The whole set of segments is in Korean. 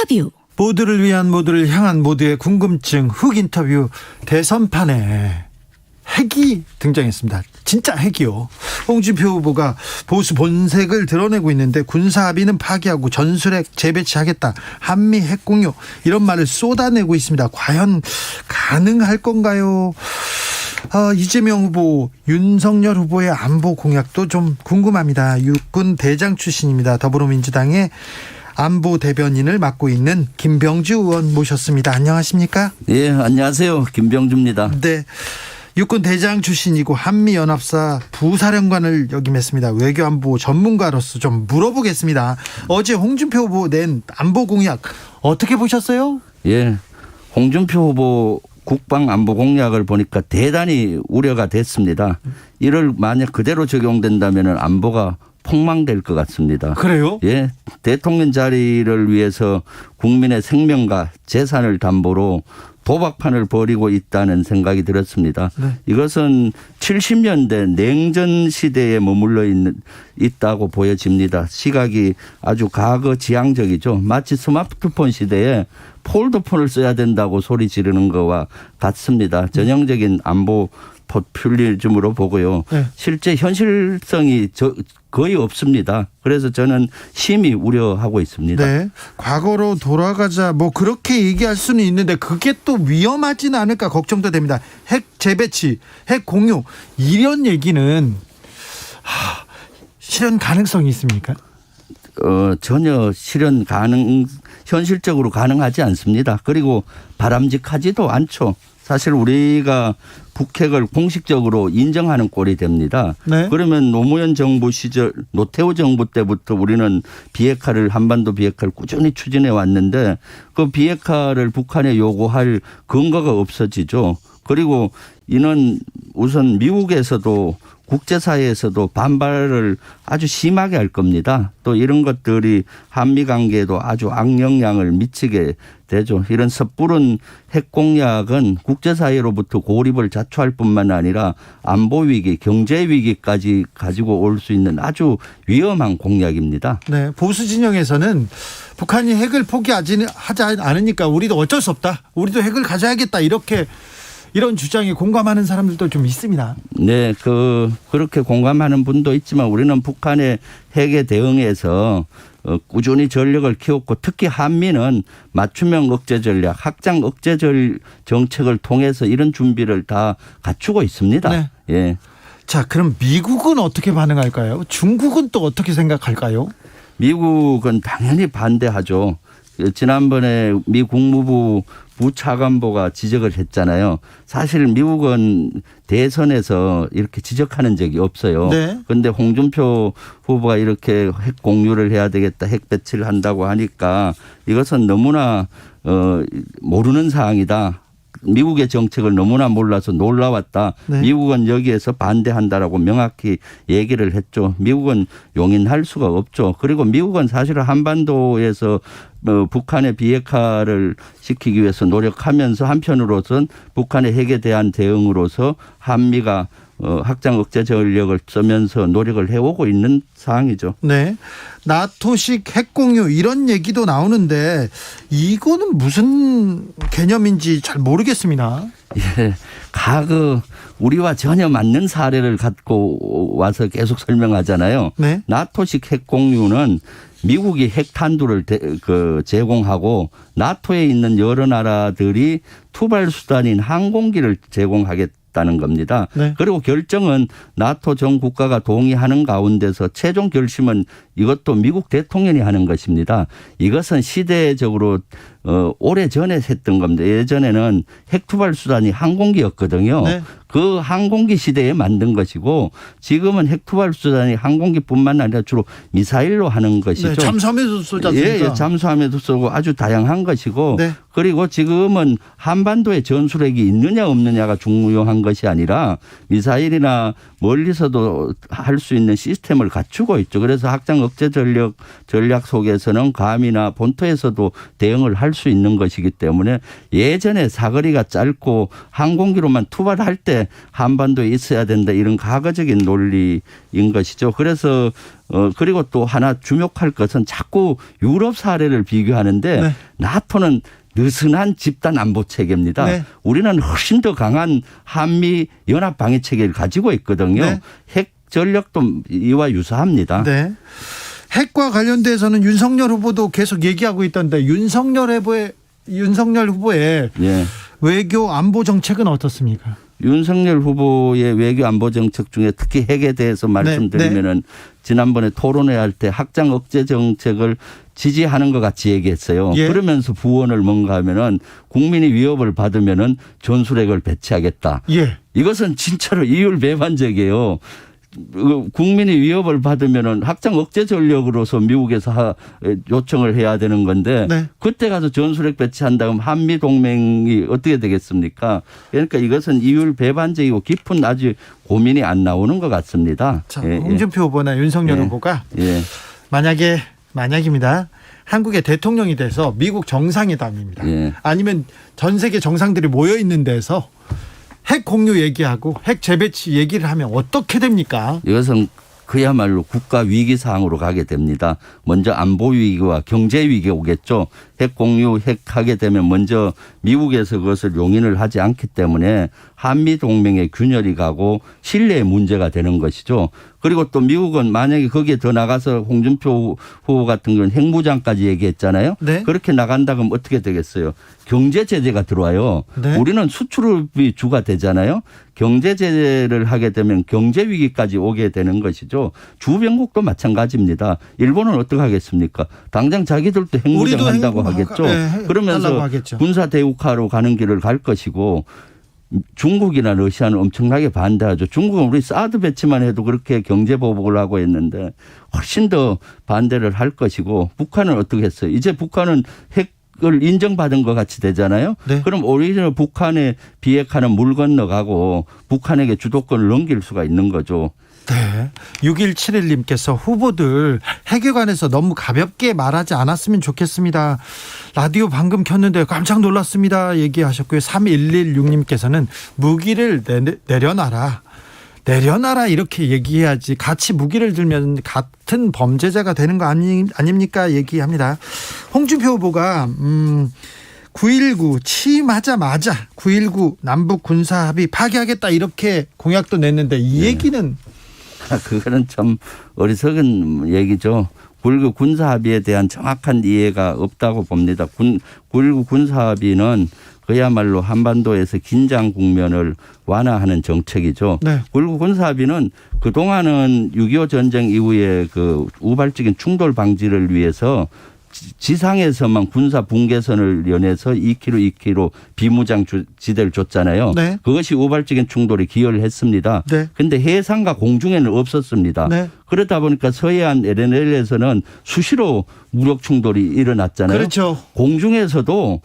인터뷰. 모두를 위한, 모두를 향한, 모두의 궁금증 훅 인터뷰. 대선판에 핵이 등장했습니다. 진짜 핵이요. 홍준표 후보가 보수 본색을 드러내고 있는데, 군사 합의는 파기하고 전술핵 재배치하겠다, 한미 핵 공유, 이런 말을 쏟아내고 있습니다. 과연 가능할 건가요? 이재명 후보, 윤석열 후보의 안보 공약도 좀 궁금합니다. 육군 대장 출신입니다. 더불어민주당의 안보 대변인을 맡고 있는 김병주 의원 모셨습니다. 안녕하십니까? 예, 안녕하세요. 김병주입니다. 네. 육군 대장 출신이고 한미연합사 부사령관을 역임했습니다. 외교안보 전문가로서 좀 물어보겠습니다. 어제 홍준표 후보 낸 안보 공약 어떻게 보셨어요? 예, 홍준표 후보 국방안보 공약을 보니까 대단히 우려가 됐습니다. 이를 만약 그대로 적용된다면 안보가 폭망될 것 같습니다. 그래요? 예, 대통령 자리를 위해서 국민의 생명과 재산을 담보로 도박판을 벌이고 있다는 생각이 들었습니다. 네. 이것은 70년대 냉전 시대에 머물러 있다고 보여집니다. 시각이 아주 과거 지향적이죠. 마치 스마트폰 시대에 폴더폰을 써야 된다고 소리 지르는 것과 같습니다. 전형적인 안보 포퓰리즘으로 보고요. 네. 실제 현실성이 거의 없습니다. 그래서 저는 심히 우려하고 있습니다. 네. 과거로 돌아가자, 뭐 그렇게 얘기할 수는 있는데 그게 또 위험하지는 않을까 걱정도 됩니다. 핵 재배치, 핵 공유, 이런 얘기는 실현 가능성이 있습니까? 전혀 현실적으로 가능하지 않습니다. 그리고 바람직하지도 않죠. 사실 우리가 북핵을 공식적으로 인정하는 꼴이 됩니다. 네. 그러면 노무현 정부 시절, 노태우 정부 때부터 우리는 비핵화를, 한반도 비핵화를 꾸준히 추진해 왔는데 그 비핵화를 북한에 요구할 근거가 없어지죠. 그리고 이는 우선 미국에서도 국제사회에서도 반발을 아주 심하게 할 겁니다. 또 이런 것들이 한미 관계에도 아주 악영향을 미치게 되죠. 이런 섣부른 핵 공약은 국제사회로부터 고립을 자초할 뿐만 아니라 안보 위기, 경제 위기까지 가지고 올 수 있는 아주 위험한 공약입니다. 네. 보수 진영에서는 북한이 핵을 포기하지 않으니까 우리도 어쩔 수 없다, 우리도 핵을 가져야겠다, 이런 주장에 공감하는 사람들도 좀 있습니다. 네, 그렇게 공감하는 분도 있지만 우리는 북한의 핵에 대응해서 꾸준히 전력을 키웠고, 특히 한미는 맞춤형 억제 전략, 확장 억제 정책을 통해서 이런 준비를 다 갖추고 있습니다. 네. 예. 자, 그럼 미국은 어떻게 반응할까요? 중국은 또 어떻게 생각할까요? 미국은 당연히 반대하죠. 지난번에 미 국무부 부차관보가 지적을 했잖아요. 사실 미국은 대선에서 이렇게 지적하는 적이 없어요. 그런데 네. 홍준표 후보가 이렇게 핵 공유를 해야 되겠다, 핵 배치를 한다고 하니까 이것은 너무나 모르는 사항이다. 미국의 정책을 너무나 몰라서 놀라웠다. 네. 미국은 여기에서 반대한다라고 명확히 얘기를 했죠. 미국은 용인할 수가 없죠. 그리고 미국은 사실은 한반도에서 북한의 비핵화를 시키기 위해서 노력하면서 한편으로선 북한의 핵에 대한 대응으로서 한미가 확장 억제 전력을 쓰면서 노력을 해오고 있는 상황이죠. 네. 나토식 핵 공유, 이런 얘기도 나오는데 이거는 무슨 개념인지 잘 모르겠습니다. 예, 우리와 전혀 맞는 사례를 갖고 와서 계속 설명하잖아요. 네. 나토식 핵 공유는 미국이 핵탄두를 제공하고 나토에 있는 여러 나라들이 투발 수단인 항공기를 제공하겠다는 겁니다. 네. 그리고 결정은 나토 전 국가가 동의하는 가운데서 최종 결심은 이것도 미국 대통령이 하는 것입니다. 이것은 시대적으로 오래전에 했던 겁니다. 예전에는 핵투발 수단이 항공기였거든요. 네. 그 항공기 시대에 만든 것이고, 지금은 핵투발 수단이 항공기뿐만 아니라 주로 미사일로 하는 것이죠. 네, 잠수함에도 쏘지 않습니까? 예, 잠수함에도 쏘고 아주 다양한 것이고, 네. 그리고 지금은 한반도에 전술핵이 있느냐 없느냐가 중요한 것이 아니라 미사일이나 멀리서도 할 수 있는 시스템을 갖추고 있죠. 그래서 확장 억제 전략 속에서는 괌이나 본토에서도 대응을 할 수 있는 것이기 때문에 예전에 사거리가 짧고 항공기로만 투발할 때 한반도에 있어야 된다 이런 과거적인 논리인 것이죠. 그래서 그리고 또 하나 주목할 것은 자꾸 유럽 사례를 비교하는데 네. 나토는 느슨한 집단 안보 체계입니다. 네. 우리는 훨씬 더 강한 한미 연합 방위 체계를 가지고 있거든요. 네. 핵 전력도 이와 유사합니다. 네. 핵과 관련돼서는 윤석열 후보도 계속 얘기하고 있던데 윤석열 후보의 예. 외교 안보 정책은 어떻습니까? 윤석열 후보의 외교 안보 정책 중에 특히 핵에 대해서 말씀드리면은 지난번에 토론회 할 때 확장 억제 정책을 지지하는 것 같이 얘기했어요. 예. 그러면서 부언을 뭔가 하면은 국민이 위협을 받으면은 전술핵을 배치하겠다. 예. 이것은 진짜로 이율 배반적이에요. 국민이 위협을 받으면은 확장 억제 전력으로서 미국에서 요청을 해야 되는 건데 네. 그때 가서 전술핵 배치한다면 한미 동맹이 어떻게 되겠습니까? 그러니까 이것은 이율 배반적이고 깊은 아주 고민이 안 나오는 것 같습니다. 자, 예, 홍준표 후보나 윤석열 예. 후보가 예. 만약입니다. 한국의 대통령이 돼서 미국 정상회담입니다. 예. 아니면 전 세계 정상들이 모여 있는 데서 핵 공유 얘기하고 핵 재배치 얘기를 하면 어떻게 됩니까? 이것은 그야말로 국가 위기 상황으로 가게 됩니다. 먼저 안보 위기와 경제 위기가 오겠죠. 핵 공유, 핵 하게 되면 먼저 미국에서 그것을 용인을 하지 않기 때문에 한미 동맹의 균열이 가고 신뢰의 문제가 되는 것이죠. 그리고 또 미국은 만약에 거기에 더 나가서 홍준표 후보 같은 건 핵무장까지 얘기했잖아요. 네. 그렇게 나간다 그러면 어떻게 되겠어요? 경제 제재가 들어와요. 네. 우리는 수출이 주가 되잖아요. 경제 제재를 하게 되면 경제 위기까지 오게 되는 것이죠. 주변국도 마찬가지입니다. 일본은 어떻게 하겠습니까? 당장 자기들도 핵무장 한다고 하겠죠. 네, 그러면서 하겠죠. 군사 대국화로 가는 길을 갈 것이고 중국이나 러시아는 엄청나게 반대하죠. 중국은 우리 사드 배치만 해도 그렇게 경제 보복을 하고 있는데 훨씬 더 반대를 할 것이고 북한은 어떻게 했어요? 이제 북한은 핵을 인정받은 것 같이 되잖아요. 네. 그럼 오히려 북한의 비핵화는 물 건너가고 북한에게 주도권을 넘길 수가 있는 거죠. 네. 6171님께서 후보들 핵에 관해서 너무 가볍게 말하지 않았으면 좋겠습니다. 라디오 방금 켰는데 깜짝 놀랐습니다. 얘기하셨고요. 3116님께서는 무기를 내려놔라. 내려놔라 이렇게 얘기해야지 같이 무기를 들면 같은 범죄자가 되는 거 아닙니까? 얘기합니다. 홍준표 후보가 9.19 취임하자마자 9.19 남북 군사합의 파기하겠다 이렇게 공약도 냈는데 이 얘기는 그거는 참 어리석은 얘기죠. 9.19 군사합의에 대한 정확한 이해가 없다고 봅니다. 9.19 군사합의는 그야말로 한반도에서 긴장 국면을 완화하는 정책이죠. 네. 9.19 군사합의는 그동안은 6.25 전쟁 이후에 그 우발적인 충돌 방지를 위해서 지상에서만 군사 분계선을 연해서 2km 비무장 지대를 줬잖아요. 네. 그것이 우발적인 충돌에 기여를 했습니다. 그런데 네. 해상과 공중에는 없었습니다. 네. 그러다 보니까 서해안 LNL에서는 수시로 무력 충돌이 일어났잖아요. 그렇죠. 공중에서도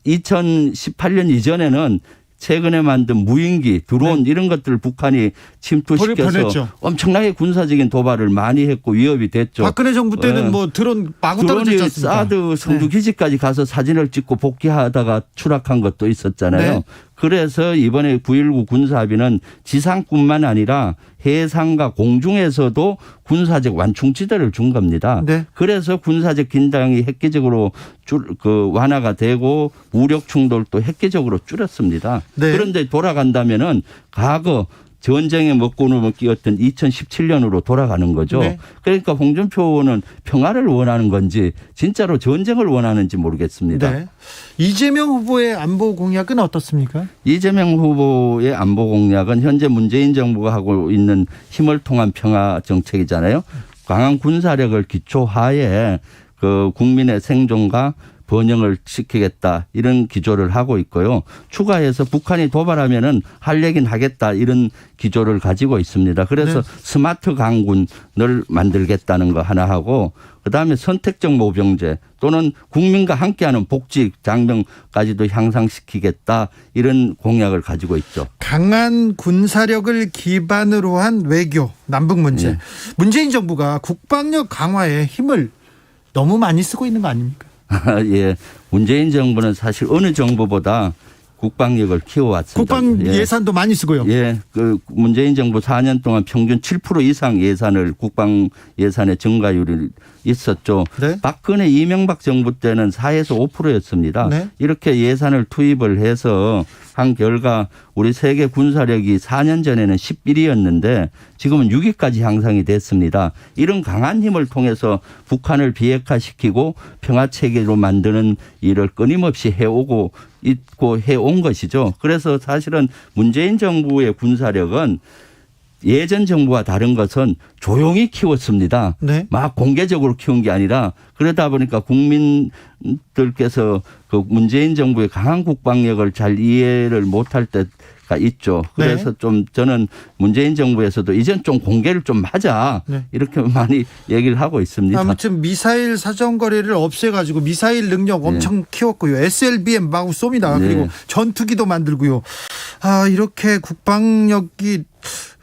2018년 이전에는 최근에 만든 무인기, 드론 네. 이런 것들을 북한이 침투시켜서 보냈죠. 엄청나게 군사적인 도발을 많이 했고 위협이 됐죠. 박근혜 정부 때는 뭐 드론 마구 떨어졌지 드론이 않습니까? 사드 성주 기지까지 가서 사진을 찍고 복귀하다가 추락한 것도 있었잖아요. 네. 그래서 이번에 9.19 군사합의는 지상뿐만 아니라 해상과 공중에서도 군사적 완충지대를 준 겁니다. 네. 그래서 군사적 긴장이 획기적으로 완화가 되고 무력 충돌도 획기적으로 줄였습니다. 네. 그런데 돌아간다면은 과거 전쟁에 먹고는 끼었던 2017년으로 돌아가는 거죠. 네. 그러니까 홍준표 의원은 평화를 원하는 건지 진짜로 전쟁을 원하는지 모르겠습니다. 네. 이재명 후보의 안보 공약은 어떻습니까? 이재명 후보의 안보 공약은 현재 문재인 정부가 하고 있는 힘을 통한 평화 정책이잖아요. 강한 군사력을 기초하에 그 국민의 생존과 번영을 시키겠다 이런 기조를 하고 있고요. 추가해서 북한이 도발하면은 할 얘기는 하겠다 이런 기조를 가지고 있습니다. 그래서 네. 스마트 강군을 만들겠다는 거 하나 하고 그다음에 선택적 모병제 또는 국민과 함께하는 복지 장병까지도 향상시키겠다 이런 공약을 가지고 있죠. 강한 군사력을 기반으로 한 외교, 남북 문제. 네. 문재인 정부가 국방력 강화에 힘을 너무 많이 쓰고 있는 거 아닙니까? 예, 문재인 정부는 사실 어느 정부보다 국방력을 키워왔습니다. 국방 예산도 많이 쓰고요. 예, 그 문재인 정부 4년 동안 평균 7% 이상 예산을 국방 예산의 증가율이 있었죠. 네. 박근혜 이명박 정부 때는 4에서 5%였습니다. 네. 이렇게 예산을 투입을 해서 한 결과 우리 세계 군사력이 4년 전에는 11위였는데 지금은 6위까지 향상이 됐습니다. 이런 강한 힘을 통해서 북한을 비핵화시키고 평화체계로 만드는 일을 끊임없이 해오고 있고 해온 것이죠. 그래서 사실은 문재인 정부의 군사력은 예전 정부와 다른 것은 조용히 키웠습니다. 네. 막 공개적으로 키운 게 아니라 그러다 보니까 국민들께서 그 문재인 정부의 강한 국방력을 잘 이해를 못할 때가 있죠. 그래서 네. 좀 저는 문재인 정부에서도 이젠 좀 공개를 좀 하자 네. 이렇게 많이 얘기를 하고 있습니다. 아무튼 미사일 사정거리를 없애가지고 미사일 능력 엄청 키웠고요. SLBM 마구 쏩니다. 네. 그리고 전투기도 만들고요. 아, 이렇게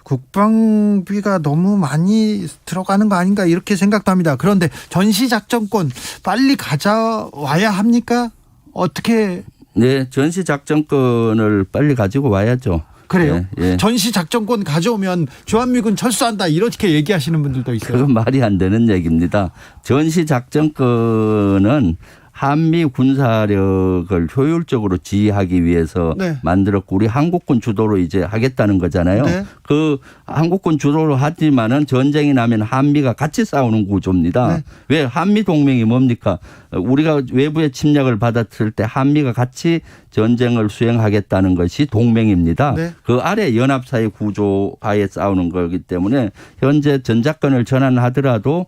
국방비가 너무 많이 들어가는 거 아닌가 이렇게 생각도 합니다. 그런데 전시작전권 빨리 가져와야 합니까? 어떻게? 네, 전시작전권을 빨리 가지고 와야죠. 그래요? 예, 예. 전시작전권 가져오면 주한미군 철수한다 이렇게 얘기하시는 분들도 있어요. 그건 말이 안 되는 얘기입니다. 전시작전권은 한미 군사력을 효율적으로 지휘하기 위해서 네. 만들었고 우리 한국군 주도로 이제 하겠다는 거잖아요. 네. 그 한국군 주도로 하지만은 전쟁이 나면 한미가 같이 싸우는 구조입니다. 네. 왜 한미 동맹이 뭡니까? 우리가 외부의 침략을 받았을 때 한미가 같이 전쟁을 수행하겠다는 것이 동맹입니다. 네. 그 아래 연합사의 구조 하에 싸우는 거기 때문에 현재 전작권을 전환하더라도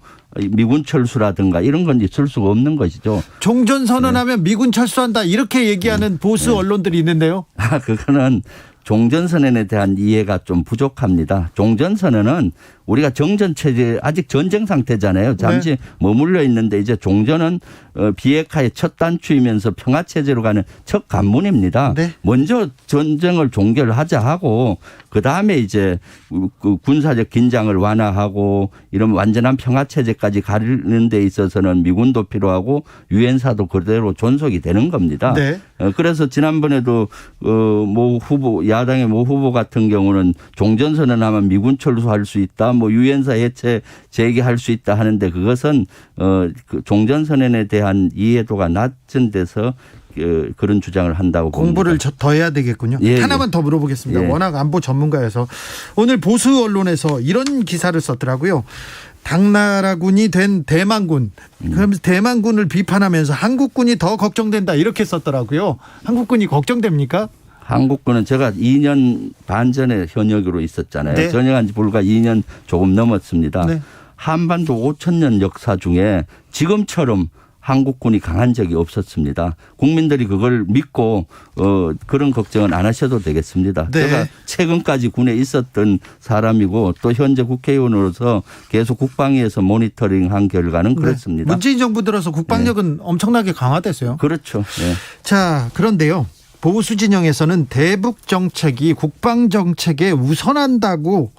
미군 철수라든가 이런 건 있을 수가 없는 것이죠. 종전선언하면 미군 철수한다 이렇게 얘기하는 보수 언론들이 있는데요. 그거는 종전선언에 대한 이해가 좀 부족합니다. 종전선언은 우리가 정전체제 아직 전쟁 상태잖아요. 잠시 네. 머물러 있는데 이제 종전은 비핵화의 첫 단추이면서 평화체제로 가는 첫 관문입니다. 네. 먼저 전쟁을 종결하자 하고 그다음에 이제 그 군사적 긴장을 완화하고 이런 완전한 평화체제까지 가는 데 있어서는 미군도 필요하고 유엔사도 그대로 존속이 되는 겁니다. 네. 그래서 지난번에도 모 후보 야당의 모 후보 같은 경우는 종전선언하면 미군 철수할 수 있다. 뭐 유엔사 해체 재개할 수 있다 하는데 그것은 그 종전선언에 대한 이해도가 낮은 데서 그런 주장을 한다고 공부를 봅니다. 더 해야 되겠군요. 예, 하나만 더 물어보겠습니다. 예. 워낙 안보 전문가여서 오늘 보수 언론에서 이런 기사를 썼더라고요. 당나라군이 된 대만군. 그러면서 대만군을 비판하면서 한국군이 더 걱정된다 이렇게 썼더라고요. 한국군이 걱정됩니까? 한국군은 제가 2년 반 전에 현역으로 있었잖아요. 네. 전역한 지 불과 2년 조금 넘었습니다. 네. 한반도 5,000년 역사 중에 지금처럼 한국군이 강한 적이 없었습니다. 국민들이 그걸 믿고 그런 걱정은 안 하셔도 되겠습니다. 네. 제가 최근까지 군에 있었던 사람이고 또 현재 국회의원으로서 계속 국방위에서 모니터링한 결과는 그렇습니다. 문재인 정부 들어서 국방력은 엄청나게 강화됐어요. 그렇죠. 네. 자, 그런데요. 보수 진영에서는 대북 정책이 국방 정책에 우선한다고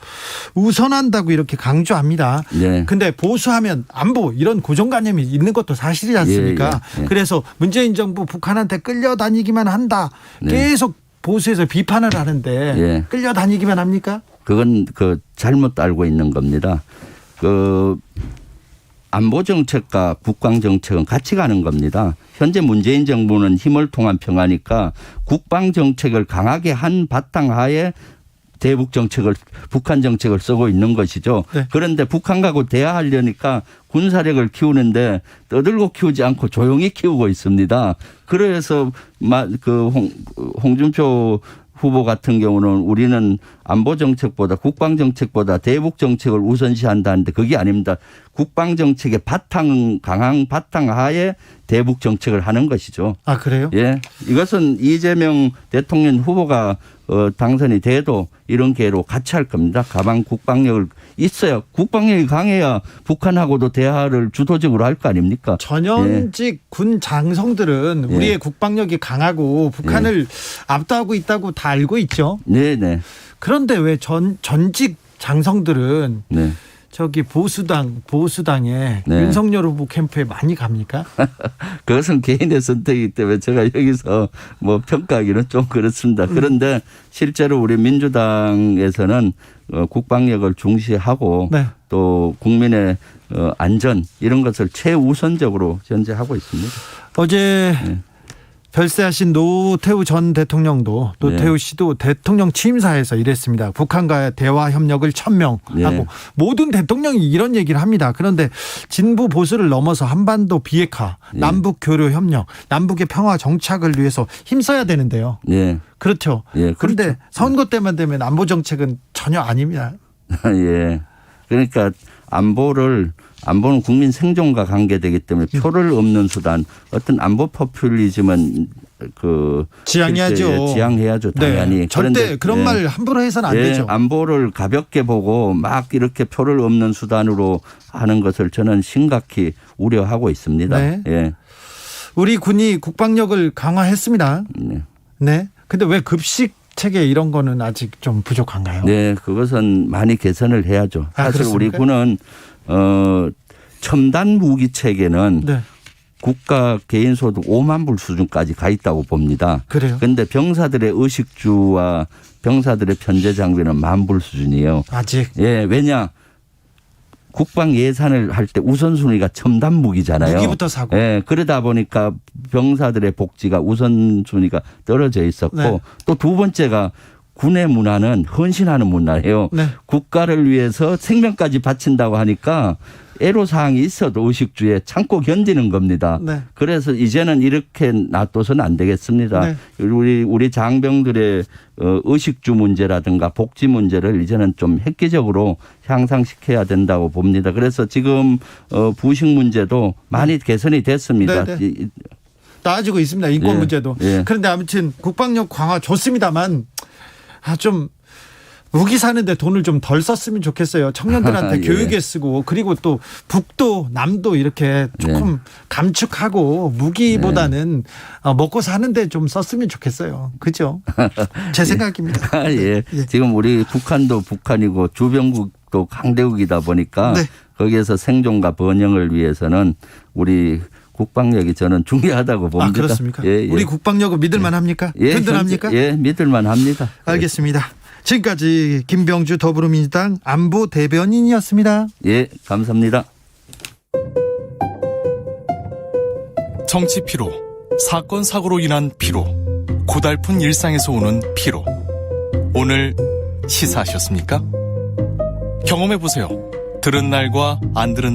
이렇게 강조합니다. 네. 근데 보수하면 안보 이런 고정관념이 있는 것도 사실이지 않습니까? 예, 예. 그래서 문재인 정부 북한한테 끌려다니기만 한다. 네. 계속 보수에서 비판을 하는데 예. 끌려다니기만 합니까? 그건 잘못 알고 있는 겁니다. 안보 정책과 국방 정책은 같이 가는 겁니다. 현재 문재인 정부는 힘을 통한 평화니까 국방 정책을 강하게 한 바탕하에 대북 정책을 북한 정책을 쓰고 있는 것이죠. 네. 그런데 북한하고 대화하려니까 군사력을 키우는데 떠들고 키우지 않고 조용히 키우고 있습니다. 그래서 홍준표 후보 같은 경우는 우리는 안보 정책보다 국방 정책보다 대북 정책을 우선시한다는데 그게 아닙니다. 국방 정책의 강한 바탕 하에 대북 정책을 하는 것이죠. 아, 그래요? 예, 이것은 이재명 대통령 후보가 당선이 돼도 이런 계로 같이 할 겁니다. 가방 국방력을 있어야 국방력이 강해야 북한하고도 대화를 주도적으로 할 거 아닙니까? 전현직 군 장성들은 예. 우리의 국방력이 강하고 북한을 압도하고 있다고 다 알고 있죠. 네, 네, 그런데 왜 전직 장성들은 네. 저기 보수당에 네. 윤석열 후보 캠프에 많이 갑니까? 그것은 개인의 선택이기 때문에 제가 여기서 뭐 평가하기는 좀 그렇습니다. 그런데 실제로 우리 민주당에서는 국방력을 중시하고 네. 또 국민의 안전 이런 것을 최우선적으로 현재 하고 있습니다. 어제 네. 별세하신 노태우 전 대통령도 노태우 씨도 대통령 취임사에서 이랬습니다. 북한과의 대화 협력을 천명하고 네. 모든 대통령이 이런 얘기를 합니다. 그런데 진보 보수를 넘어서 한반도 비핵화, 네. 남북 교류 협력, 남북의 평화 정착을 위해서 힘써야 되는데요. 예. 그렇죠. 예, 그런데 그렇죠. 선거 때만 되면 안보 정책은 전혀 아닙니다. 예. 그러니까 안보는 국민 생존과 관계되기 때문에 표를 얻는 수단, 어떤 안보 포퓰리즘은 지양해야죠. 지양해야죠. 당연히. 네. 절대 그런데 그런 말 함부로 해서는 안 예, 되죠. 안보를 가볍게 보고 막 이렇게 표를 얻는 수단으로 하는 것을 저는 심각히 우려하고 있습니다. 네. 예. 우리 군이 국방력을 강화했습니다. 네. 네. 근데 왜 급식 체계 이런 거는 아직 좀 부족한가요? 네, 그것은 많이 개선을 해야죠. 아, 사실 우리 그렇습니까? 군은 첨단 무기 체계는 네. 국가 개인 소득 5만 불 수준까지 가 있다고 봅니다. 그래요? 그런데 병사들의 의식주와 병사들의 편제 장비는 10,000불 수준이에요. 아직 예, 왜냐? 국방 예산을 할 때 우선순위가 첨단 무기잖아요. 무기부터 사고. 예, 그러다 보니까 병사들의 복지가 우선순위가 떨어져 있었고 네. 또 두 번째가 군의 문화는 헌신하는 문화예요. 네. 국가를 위해서 생명까지 바친다고 하니까 애로사항이 있어도 의식주에 참고 견디는 겁니다. 네. 그래서 이제는 이렇게 놔둬서는 안 되겠습니다. 네. 우리 장병들의 의식주 문제라든가 복지 문제를 이제는 좀 획기적으로 향상시켜야 된다고 봅니다. 그래서 지금 부식 문제도 많이 개선이 됐습니다. 네, 나아지고 있습니다. 인권 예. 문제도. 예. 그런데 아무튼 국방력 강화 좋습니다만 좀 무기 사는데 돈을 좀 덜 썼으면 좋겠어요. 청년들한테 예. 교육에 쓰고 그리고 또 북도 남도 이렇게 조금 감축하고 무기보다는 먹고 사는데 좀 썼으면 좋겠어요. 그죠? 제 생각입니다. 예. 예. 지금 우리 북한도 북한이고 주변국도 강대국이다 보니까 네. 거기에서 생존과 번영을 위해서는 우리 국방력이 저는 중요하다고 봅니다. 아, 그렇습니까? 예, 예. 우리 국방력은 믿을만 합니까? 예, 든든합니까? 예, 믿을만 합니다. 알겠습니다. 지금까지 김병주 더불어민주당 안보 대변인이었습니다. 예, 감사합니다. 정치 피로, 사건 사고로 인한 피로, 고달픈 일상에서 오는 피로. 오늘 시사하셨습니까? 경험해보세요. 들은 날과 안 들은